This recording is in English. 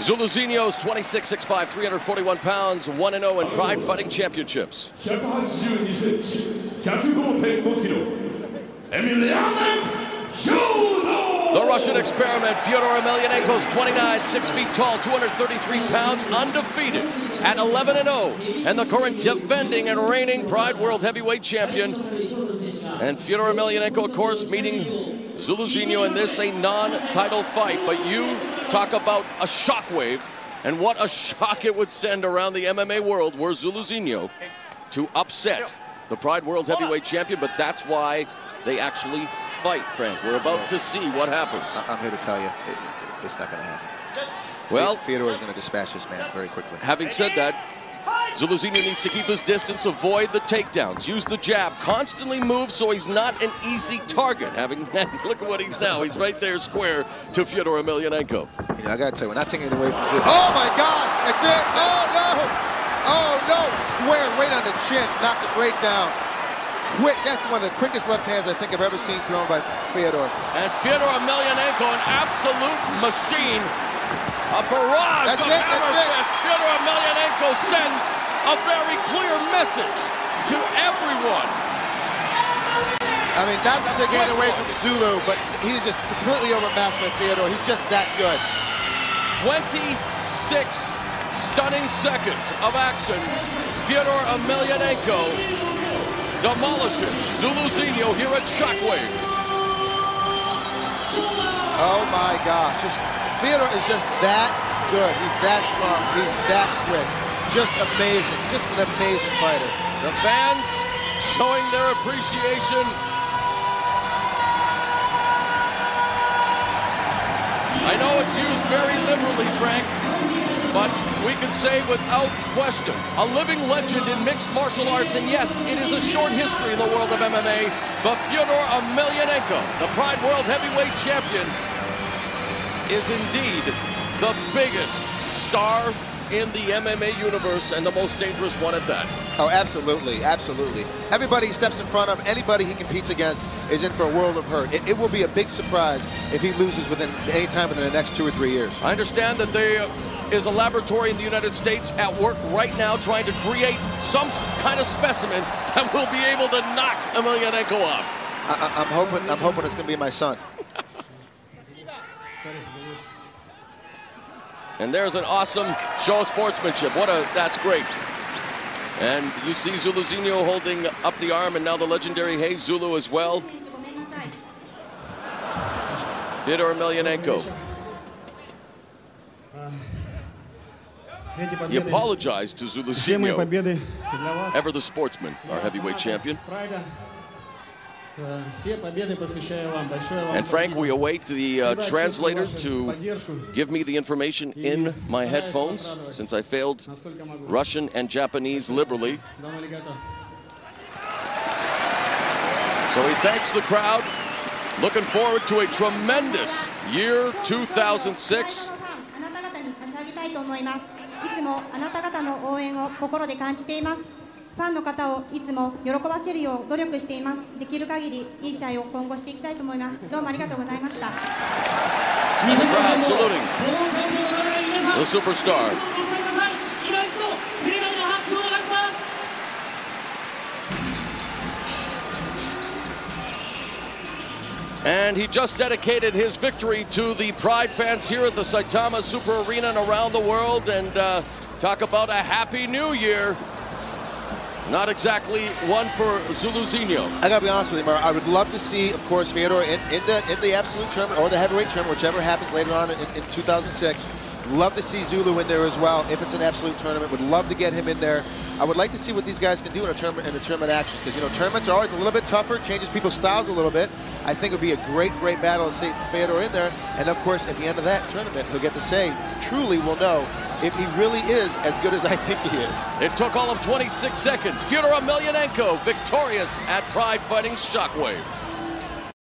Zuluzinho's 26'6'5", 341 pounds, 1-0 in Pride Fighting Championships. 182cm, 105.5kg, Emelianenko. The Russian experiment, Fyodor Emelianenko's 29, 6 feet tall, 233 pounds, undefeated at 11-0, and the current defending and reigning Pride World Heavyweight Champion. And Fyodor Emelianenko, of course, meeting Zuluzinho in this, a non-title fight. But you talk about a shockwave, and what a shock it would send around the MMA world were Zuluzinho to upset the Pride World Heavyweight Champion. But that's why they actually fight, Frank. We're about to see what happens. I'm here to tell you, it's not going to happen. Well, Fyodor is going to dispatch this man very quickly. Having said that, Zuluzinho needs to keep his distance, avoid the takedowns, use the jab, constantly move so he's not an easy target. Look at what he's now. He's right there square to Fyodor Emelianenko. You know, I got to tell you, we're not taking it away from Fyodor. Oh my gosh, that's it. Oh no. Oh no, square right on the chin, knocked it right down. Quick, that's one of the quickest left hands I think I've ever seen thrown by Fyodor. And Fyodor Emelianenko, an absolute machine. A barrage of hammer fists. Fyodor Emelianenko sends a very clear message to everyone. I mean, not to take it away from Zulu, but he's just completely overmatched by Fyodor. He's just that good. 26 stunning seconds of action. Fyodor Emelianenko demolishes Zuluzinho here at Shockwave. Oh my gosh. Fyodor is just that good. He's that strong. He's that quick. Just amazing. Just an amazing fighter. The fans showing their appreciation. I know it's used very liberally, Frank, but we can say without question, a living legend in mixed martial arts, and yes, it is a short history in the world of MMA, but Fyodor Emelianenko, the Pride World Heavyweight Champion, is indeed the biggest star in the MMA universe, and the most dangerous one at that. Oh, absolutely, absolutely. Everybody he steps in front of, anybody he competes against, is in for a world of hurt. It will be a big surprise if he loses within any time within the next 2 or 3 years. I understand that there is a laboratory in the United States at work right now trying to create some kind of specimen that will be able to knock Emelianenko off. I'm hoping it's going to be my son. And there's an awesome show of sportsmanship. That's great. And you see Zuluzinho holding up the arm, and now the legendary Hey Zulu as well. Fyodor Emelianenko. He apologized to Zuluzinho, ever the sportsman, our heavyweight champion. And Frank, we await the translator to give me the information in my headphones, since I failed Russian and Japanese liberally. So he thanks the crowd. Looking forward to a tremendous year 2006. ファンの方をいつも喜ばせるよう努力しています。できる限りいい試合を今後していきたいと思います。どうもありがとうございました。 The crowd saluting the superstar. And he just dedicated his victory to the Pride fans here at the Saitama Super Arena and around the world. And talk about a happy new year. Not exactly one for Zuluzinho. I gotta be honest with you, Mara. I would love to see, of course, Fyodor in the absolute tournament or the heavyweight tournament, whichever happens later on in 2006. Love to see Zulu in there as well if it's an absolute tournament. Would love to get him in there. I would like to see what these guys can do in a tournament action, because you know tournaments are always a little bit tougher, changes people's styles a little bit. I think it would be a great battle to see Fyodor in there, and of course at the end of that tournament he'll get to say, truly will know if he really is as good as I think he is. It took all of 26 seconds. Fyodor Emelianenko victorious at Pride Fighting Shockwave.